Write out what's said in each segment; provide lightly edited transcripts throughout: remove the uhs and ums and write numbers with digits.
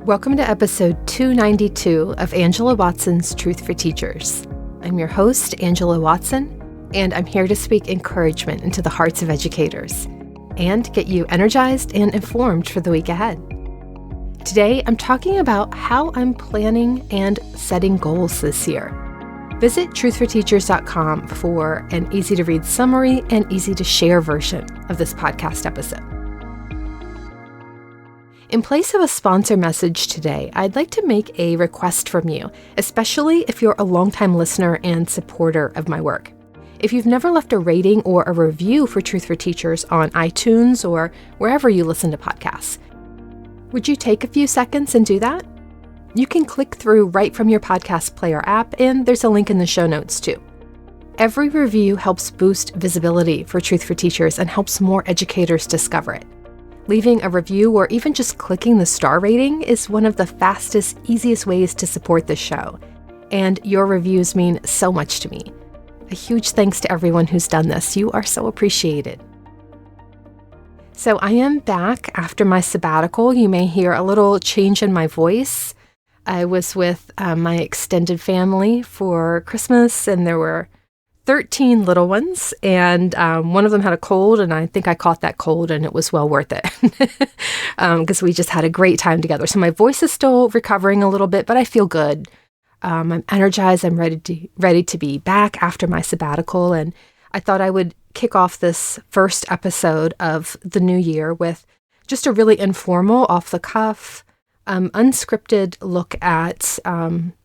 Welcome to episode 292 of Angela Watson's Truth for Teachers. I'm your host, Angela Watson, and I'm here to speak encouragement into the hearts of educators and get you energized and informed for the week ahead. Today, I'm talking about how I'm planning and setting goals this year. Visit truthforteachers.com for an easy-to-read summary and easy-to-share version of this podcast episode. In place of a sponsor message today, I'd like to make a request from you, especially if you're a longtime listener and supporter of my work. If you've never left a rating or a review for Truth for Teachers on iTunes or wherever you listen to podcasts, would you take a few seconds and do that? You can click through right from your podcast player app, and there's a link in the show notes too. Every review helps boost visibility for Truth for Teachers and helps more educators discover it. Leaving a review or even just clicking the star rating is one of the fastest, easiest ways to support this show. And your reviews mean so much to me. A huge thanks to everyone who's done this. You are so appreciated. So I am back after my sabbatical. You may hear a little change in my voice. I was with my extended family for Christmas, and there were 13 little ones, and one of them had a cold, and I think I caught that cold, and it was well worth it because we just had a great time together. So my voice is still recovering a little bit, but I feel good. I'm energized. I'm ready to be back after my sabbatical, and I thought I would kick off this first episode of the new year with just a really informal, off-the-cuff, unscripted look at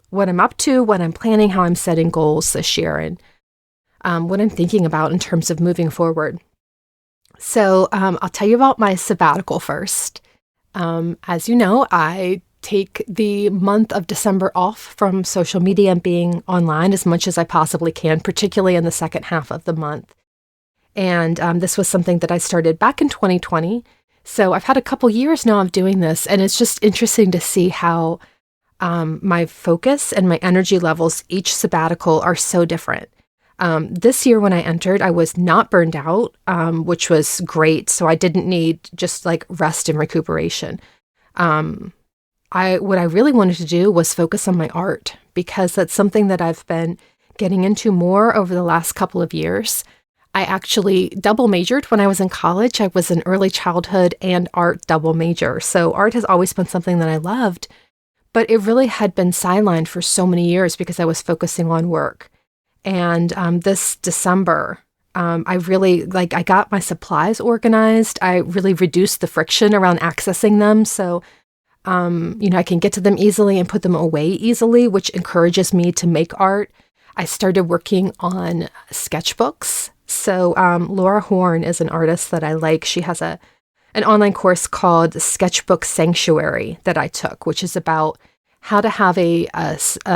what I'm up to, what I'm planning, how I'm setting goals this year, and what I'm thinking about in terms of moving forward. So I'll tell you about my sabbatical first. As you know, I take the month of December off from social media and being online as much as I possibly can, particularly in the second half of the month. And this was something that I started back in 2020. So I've had a couple years now of doing this, and it's just interesting to see how my focus and my energy levels each sabbatical are so different. This year when I entered, I was not burned out, which was great. So I didn't need just like rest and recuperation. What I really wanted to do was focus on my art, because that's something that I've been getting into more over the last couple of years. I actually double majored when I was in college. I was an early childhood and art double major. So art has always been something that I loved, but it really had been sidelined for so many years because I was focusing on work. And this December, I really, I got my supplies organized. I really reduced the friction around accessing them. So, I can get to them easily and put them away easily, which encourages me to make art. I started working on sketchbooks. So Laura Horn is an artist that I like. She has an online course called Sketchbook Sanctuary that I took, which is about how to have a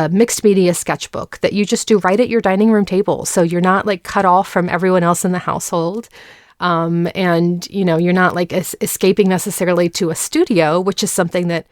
mixed media sketchbook that you just do right at your dining room table. So you're not like cut off from everyone else in the household. And you're not like escaping necessarily to a studio, which is something that,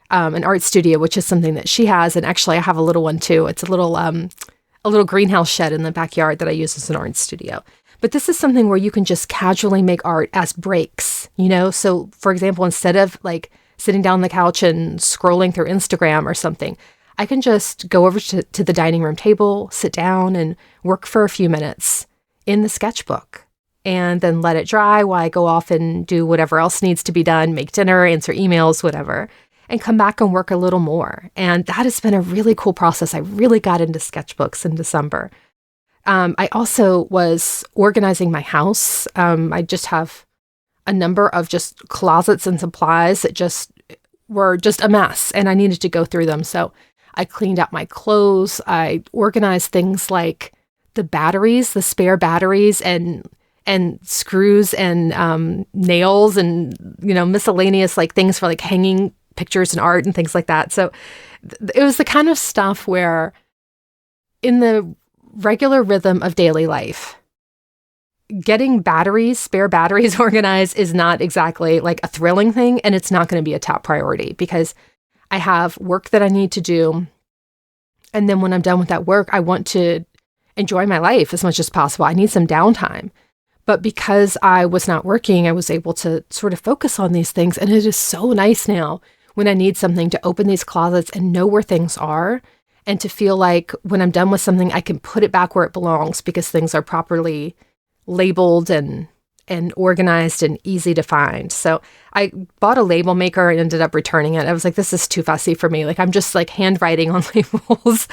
an art studio, which is something that she has. And actually I have a little one too. It's a little greenhouse shed in the backyard that I use as an art studio. But this is something where you can just casually make art as breaks, So for example, instead of like sitting down on the couch and scrolling through Instagram or something, I can just go over to the dining room table, sit down and work for a few minutes in the sketchbook, and then let it dry while I go off and do whatever else needs to be done, make dinner, answer emails, whatever, and come back and work a little more. And that has been a really cool process. I really got into sketchbooks in December. I also was organizing my house. I just have a number of just closets and supplies that just were just a mess, and I needed to go through them. So I cleaned out my clothes. I organized things like the batteries, the spare batteries, and screws and nails and miscellaneous like things for like hanging pictures and art and things like that. So it was the kind of stuff where in the regular rhythm of daily life, getting spare batteries organized is not exactly like a thrilling thing, and it's not going to be a top priority because I have work that I need to do. And then when I'm done with that work, I want to enjoy my life as much as possible. I need some downtime. But because I was not working, I was able to sort of focus on these things. And it is so nice now when I need something to open these closets and know where things are, and to feel like when I'm done with something, I can put it back where it belongs because things are properly labeled and organized and easy to find. So I bought a label maker and ended up returning it. I was like, this is too fussy for me. Like, I'm just like handwriting on labels.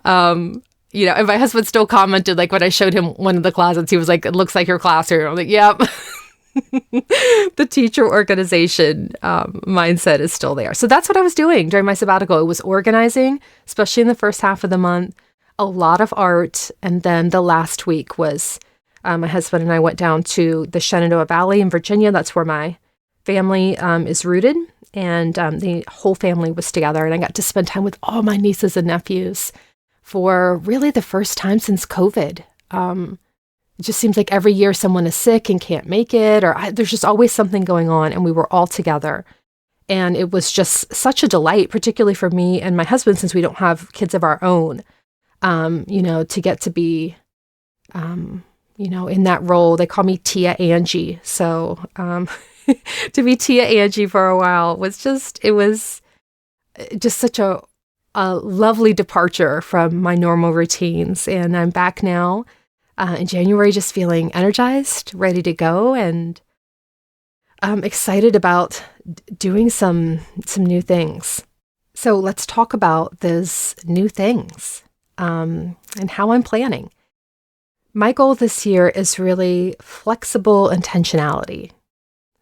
And my husband still commented, like when I showed him one of the closets, he was like, it looks like your classroom. I'm like, yep. The teacher organization mindset is still there. So that's what I was doing during my sabbatical. It was organizing, especially in the first half of the month, a lot of art. And then the last week was my husband and I went down to the Shenandoah Valley in Virginia. That's where my family is rooted. And the whole family was together. And I got to spend time with all my nieces and nephews for really the first time since COVID. It just seems like every year someone is sick and can't make it, or there's just always something going on, and we were all together. And it was just such a delight, particularly for me and my husband, since we don't have kids of our own, to get to be, in that role. They call me Tia Angie. So to be Tia Angie for a while was just such a lovely departure from my normal routines. And I'm back now. In January, just feeling energized, ready to go, and excited about doing some new things. So let's talk about those new things and how I'm planning. My goal this year is really flexible intentionality.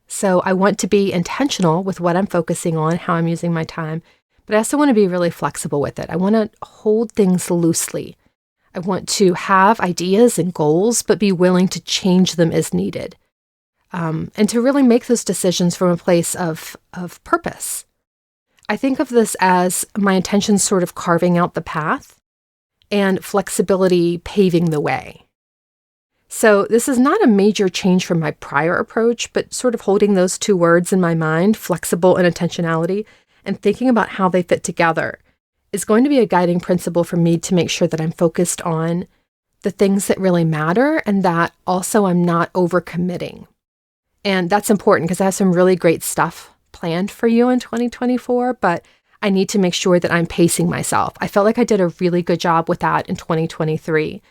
So I want to be intentional with what I'm focusing on, how I'm using my time, but I also want to be really flexible with it. I want to hold things loosely. I want to have ideas and goals, but be willing to change them as needed, and to really make those decisions from a place of purpose. I think of this as my intentions sort of carving out the path and flexibility paving the way. So this is not a major change from my prior approach, but sort of holding those two words in my mind, flexible and intentionality, and thinking about how they fit together is going to be a guiding principle for me to make sure that I'm focused on the things that really matter and that also I'm not overcommitting. And that's important because I have some really great stuff planned for you in 2024, but I need to make sure that I'm pacing myself. I felt like I did a really good job with that in 2023.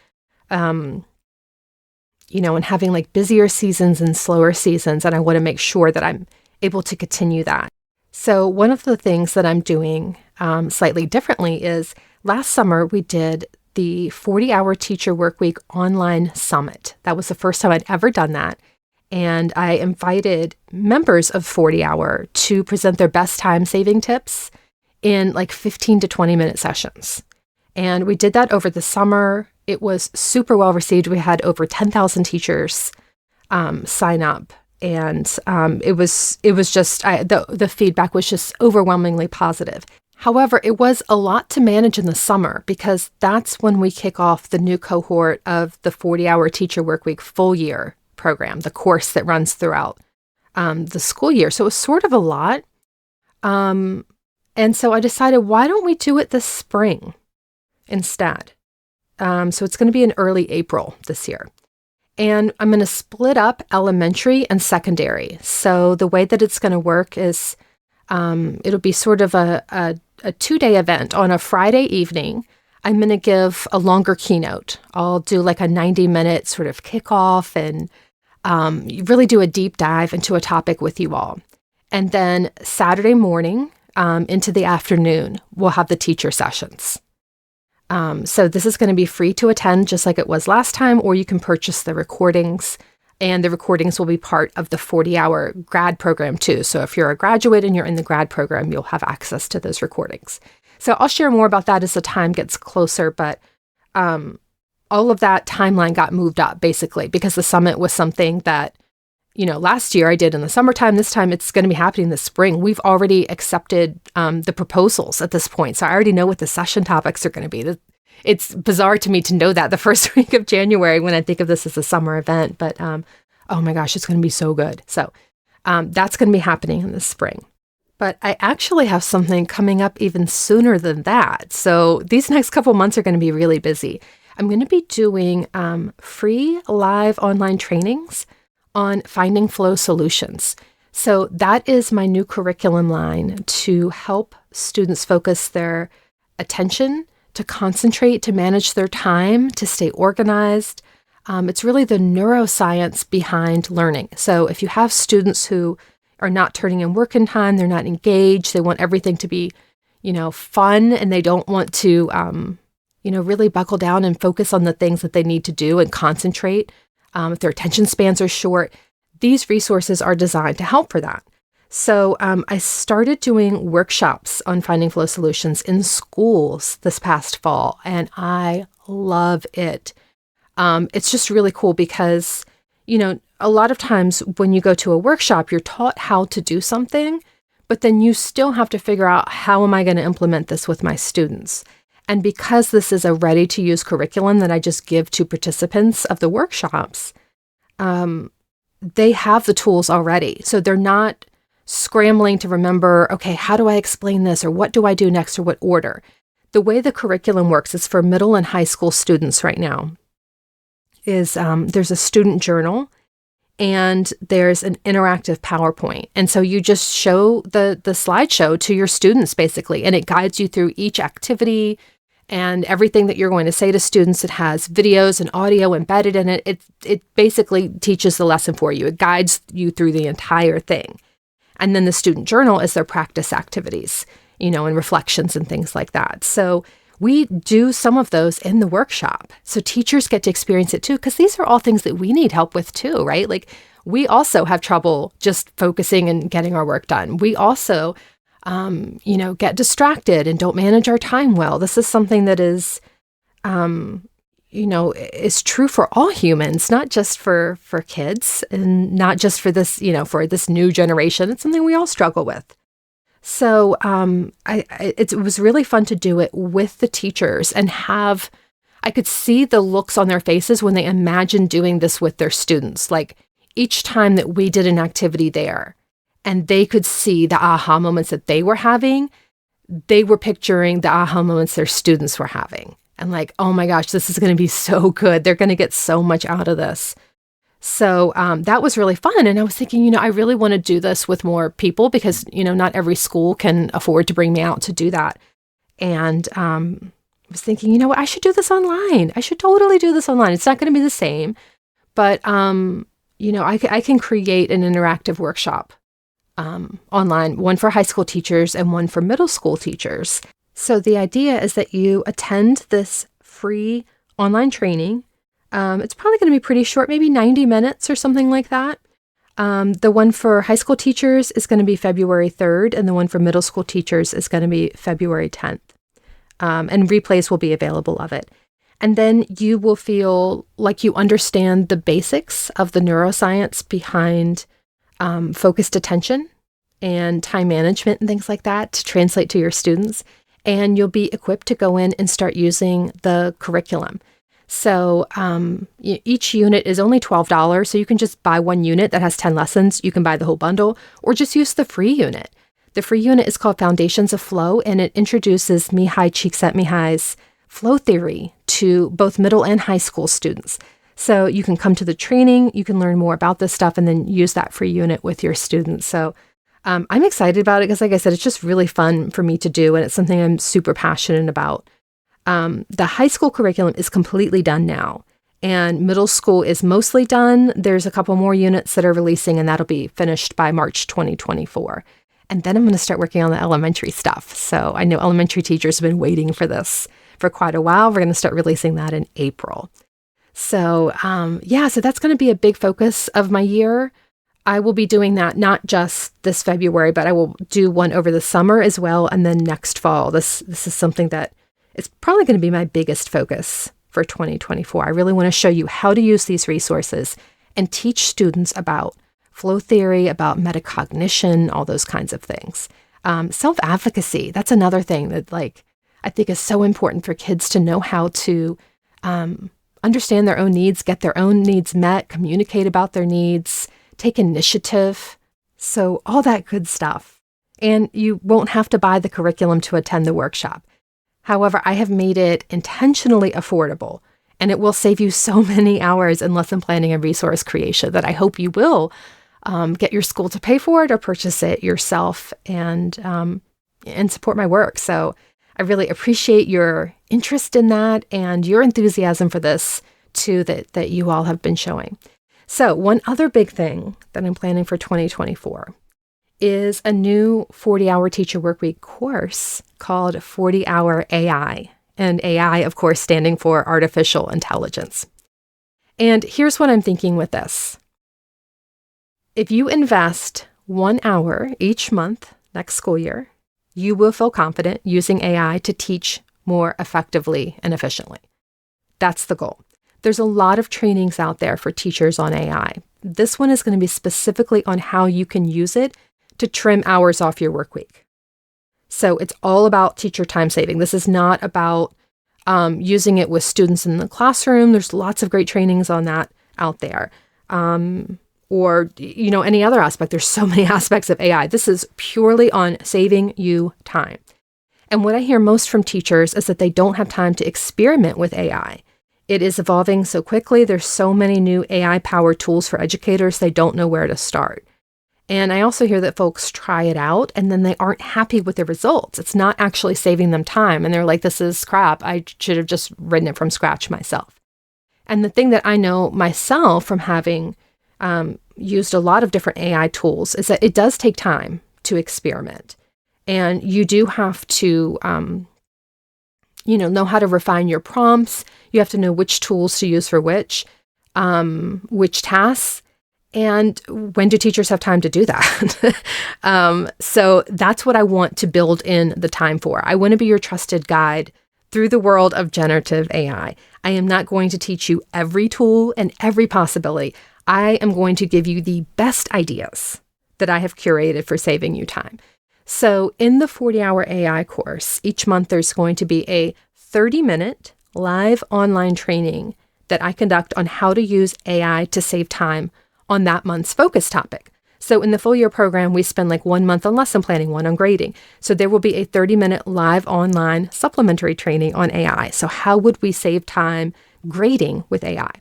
And having like busier seasons and slower seasons, and I want to make sure that I'm able to continue that. So one of the things that I'm doing slightly differently is last summer we did the 40-hour teacher workweek online summit. That was the first time I'd ever done that. And I invited members of 40-hour to present their best time-saving tips in like 15 to 20-minute sessions. And we did that over the summer. It was super well received. We had over 10,000 teachers sign up. And it was just, the feedback was just overwhelmingly positive. However, it was a lot to manage in the summer because that's when we kick off the new cohort of the 40-hour teacher workweek full year program, the course that runs throughout the school year. So it was sort of a lot. And so I decided, why don't we do it this spring instead? So it's going to be in early April this year. And I'm going to split up elementary and secondary. So the way that it's going to work is it'll be sort of a 2-day event. On a Friday evening, I'm going to give a longer keynote. I'll do like a 90-minute sort of kickoff and really do a deep dive into a topic with you all. And then Saturday morning into the afternoon, we'll have the teacher sessions. So this is going to be free to attend just like it was last time, or you can purchase the recordings, and the recordings will be part of the 40-hour grad program too. So if you're a graduate and you're in the grad program, you'll have access to those recordings. So I'll share more about that as the time gets closer, but all of that timeline got moved up basically because the summit was something that, last year I did in the summertime. This time it's going to be happening this spring. We've already accepted the proposals at this point. So I already know what the session topics are going to be. It's bizarre to me to know that the first week of January when I think of this as a summer event, but oh my gosh, it's going to be so good. So that's going to be happening in the spring. But I actually have something coming up even sooner than that. So these next couple months are going to be really busy. I'm going to be doing free live online trainings on finding flow solutions. So that is my new curriculum line to help students focus their attention, to concentrate, to manage their time, to stay organized. It's really the neuroscience behind learning. So if you have students who are not turning in work in time, they're not engaged, they want everything to be, fun, and they don't want to, really buckle down and focus on the things that they need to do and concentrate. If their attention spans are short, these resources are designed to help for that. So I started doing workshops on finding flow solutions in schools this past fall, and I love it. It's just really cool because, a lot of times when you go to a workshop, you're taught how to do something, but then you still have to figure out, how am I going to implement this with my students? And because this is a ready-to-use curriculum that I just give to participants of the workshops, they have the tools already. So they're not scrambling to remember, okay, how do I explain this? Or what do I do next? Or what order? The way the curriculum works is for middle and high school students right now is there's a student journal and there's an interactive PowerPoint. And so you just show the slideshow to your students basically, and it guides you through each activity and everything that you're going to say to students. It has videos and audio embedded in it. It basically teaches the lesson for you. It guides you through the entire thing. And then the student journal is their practice activities, and reflections and things like that. So we do some of those in the workshop. So teachers get to experience it too, because these are all things that we need help with too, right? Like we also have trouble just focusing and getting our work done. We also get distracted and don't manage our time well. This is something that is, is true for all humans, not just for kids and not just for this, for this new generation. It's something we all struggle with. So it was really fun to do it with the teachers and I could see the looks on their faces when they imagined doing this with their students. Like each time that we did an activity there, and they could see the aha moments that they were having, they were picturing the aha moments their students were having. And like, oh my gosh, this is going to be so good. They're going to get so much out of this. So that was really fun. And I was thinking, I really want to do this with more people because, not every school can afford to bring me out to do that. And I was thinking, what, I should do this online. I should totally do this online. It's not going to be the same, but, I can create an interactive workshop online, one for high school teachers and one for middle school teachers. So the idea is that you attend this free online training. It's probably going to be pretty short, maybe 90 minutes or something like that. The one for high school teachers is going to be February 3rd, and the one for middle school teachers is going to be February 10th. And replays will be available of it. And then you will feel like you understand the basics of the neuroscience behind focused attention and time management and things like that to translate to your students. And you'll be equipped to go in and start using the curriculum. So each unit is only $12, so you can just buy one unit that has 10 lessons. You can buy the whole bundle, or just use the free unit. The free unit is called Foundations of Flow, and it introduces Mihai Csikszentmihalyi's flow theory to both middle and high school students. So you can come to the training, you can learn more about this stuff, and then use that free unit with your students. So I'm excited about it because, like I said, it's just really fun for me to do, and it's something I'm super passionate about. The high school curriculum is completely done now, and middle school is mostly done. There's a couple more units that are releasing, and that'll be finished by March 2024. And then I'm going to start working on the elementary stuff. So I know elementary teachers have been waiting for this for quite a while. We're going to start releasing that in April. So so that's going to be a big focus of my year. I will be doing that not just this February, but I will do one over the summer as well, and then next fall. This is something that is probably going to be my biggest focus for 2024. I really want to show you how to use these resources and teach students about flow theory, about metacognition, all those kinds of things. Self-advocacy, that's another thing that I think is so important for kids to know how to understand their own needs, get their own needs met, communicate about their needs, take initiative. So all that good stuff. And you won't have to buy the curriculum to attend the workshop. However, I have made it intentionally affordable, and it will save you so many hours in lesson planning and resource creation that I hope you will get your school to pay for it or purchase it yourself and support my work. So I really appreciate your interest in that and your enthusiasm for this too, that you all have been showing. So one other big thing that I'm planning for 2024 is a new 40-hour teacher workweek course called 40-Hour AI. And AI, of course, standing for artificial intelligence. And here's what I'm thinking with this. If you invest 1 hour each month next school year, you will feel confident using AI to teach more effectively and efficiently. That's the goal. There's a lot of trainings out there for teachers on AI. This one is going to be specifically on how you can use it to trim hours off your work week. So it's all about teacher time saving. This is not about using it with students in the classroom. There's lots of great trainings on that out there. Or, any other aspect. There's so many aspects of AI. This is purely on saving you time. And what I hear most from teachers is that they don't have time to experiment with AI. It is evolving so quickly. There's so many new AI-powered tools for educators, they don't know where to start. And I also hear that folks try it out and then they aren't happy with the results. It's not actually saving them time. And they're like, this is crap. I should have just written it from scratch myself. And the thing that I know myself from having used a lot of different AI tools is that it does take time to experiment. And you do have to, know how to refine your prompts. You have to know which tools to use for which tasks. And when do teachers have time to do that? So that's what I want to build in the time for. I want to be your trusted guide through the world of generative AI. I am not going to teach you every tool and every possibility. I am going to give you the best ideas that I have curated for saving you time. So in the 40-hour AI course, each month there's going to be a 30-minute live online training that I conduct on how to use AI to save time on that month's focus topic. So in the full year program, we spend like 1 month on lesson planning, 1 on grading. So there will be a 30-minute live online supplementary training on AI. So how would we save time grading with AI?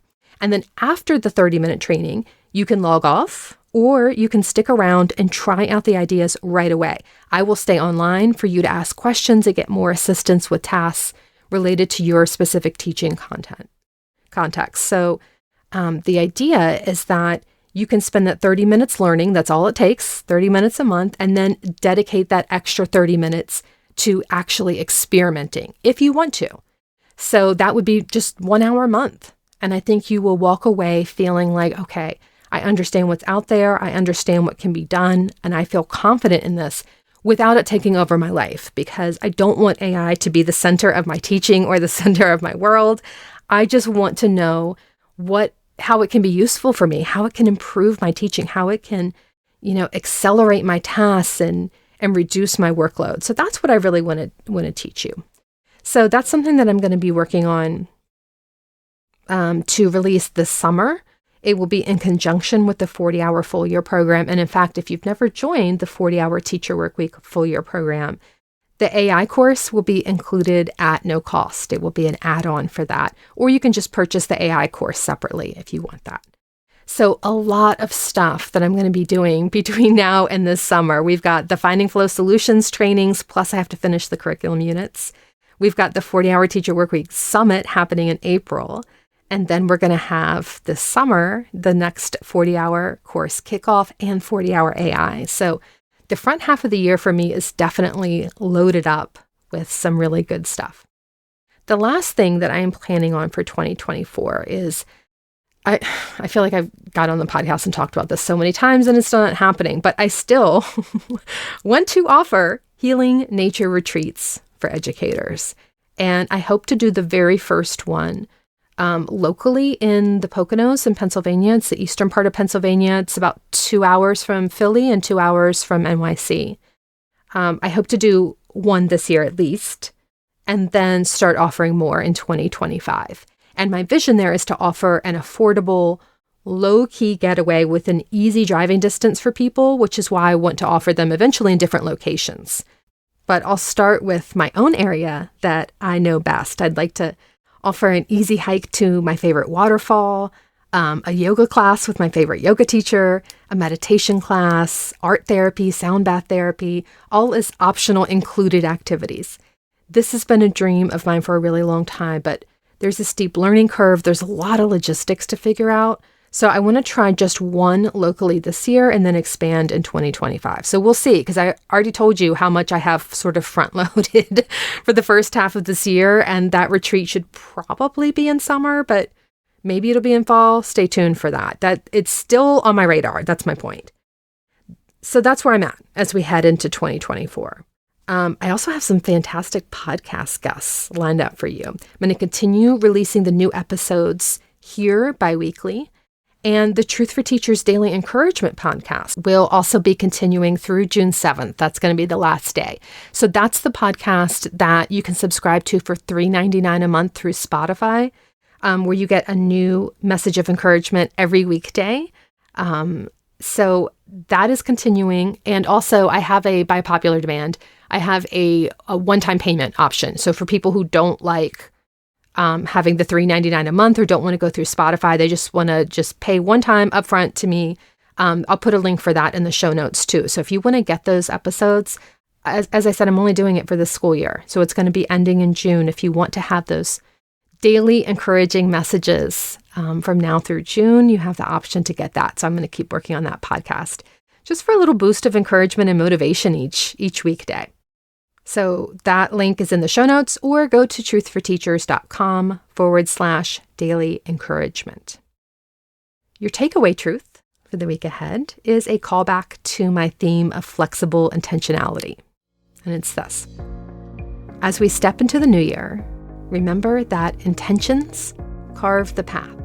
And then after the 30-minute training, you can log off or you can stick around and try out the ideas right away. I will stay online for you to ask questions and get more assistance with tasks related to your specific teaching context. So the idea is that you can spend that 30 minutes learning. That's all it takes, 30 minutes a month, and then dedicate that extra 30 minutes to actually experimenting if you want to. So that would be just 1 hour a month. And I think you will walk away feeling like, okay, I understand what's out there. I understand what can be done. And I feel confident in this without it taking over my life, because I don't want AI to be the center of my teaching or the center of my world. I just want to know how it can be useful for me, how it can improve my teaching, how it can, accelerate my tasks and reduce my workload. So that's what I really want to teach you. So that's something that I'm going to be working on to release this summer. It will be in conjunction with the 40-hour full year program. And in fact, if you've never joined the 40-hour teacher workweek full year program, the AI course will be included at no cost. It will be an add-on for that. Or you can just purchase the AI course separately if you want that. So a lot of stuff that I'm going to be doing between now and this summer. We've got the Finding Flow Solutions trainings, plus I have to finish the curriculum units. We've got the 40-hour teacher workweek summit happening in April. And then we're going to have this summer, the next 40-hour course kickoff and 40-hour AI. So the front half of the year for me is definitely loaded up with some really good stuff. The last thing that I am planning on for 2024 is, I feel like I've got on the podcast and talked about this so many times and it's still not happening, but I still want to offer healing nature retreats for educators. And I hope to do the very first one locally in the Poconos in Pennsylvania. It's the eastern part of Pennsylvania. It's about 2 hours from Philly and 2 hours from NYC. I hope to do one this year at least, and then start offering more in 2025. And my vision there is to offer an affordable, low-key getaway with an easy driving distance for people, which is why I want to offer them eventually in different locations. But I'll start with my own area that I know best. I'd like to offer an easy hike to my favorite waterfall, a yoga class with my favorite yoga teacher, a meditation class, art therapy, sound bath therapy, all as optional included activities. This has been a dream of mine for a really long time, but there's a steep learning curve. There's a lot of logistics to figure out. So I want to try just one locally this year and then expand in 2025. So we'll see, because I already told you how much I have sort of front loaded for the first half of this year. And that retreat should probably be in summer, but maybe it'll be in fall. Stay tuned for that. It's still on my radar. That's my point. So that's where I'm at as we head into 2024. I also have some fantastic podcast guests lined up for you. I'm going to continue releasing the new episodes here bi-weekly. And the Truth for Teachers Daily Encouragement podcast will also be continuing through June 7th. That's going to be the last day. So that's the podcast that you can subscribe to for $3.99 a month through Spotify, where you get a new message of encouragement every weekday. So that is continuing. And also I have by popular demand, I have a one-time payment option. So for people who don't like having the $3.99 a month or don't want to go through Spotify, they just want to pay one time upfront to me. I'll put a link for that in the show notes too. So if you want to get those episodes, as I said, I'm only doing it for this school year. So it's going to be ending in June. If you want to have those daily encouraging messages from now through June, you have the option to get that. So I'm going to keep working on that podcast just for a little boost of encouragement and motivation each weekday. So that link is in the show notes, or go to truthforteachers.com/daily encouragement. Your takeaway truth for the week ahead is a callback to my theme of flexible intentionality. And it's this: as we step into the new year, remember that intentions carve the path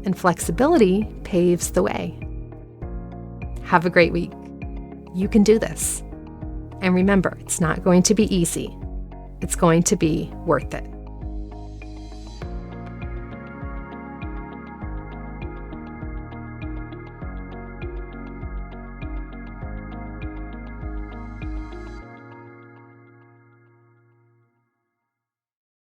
and flexibility paves the way. Have a great week. You can do this. And remember, it's not going to be easy. It's going to be worth it.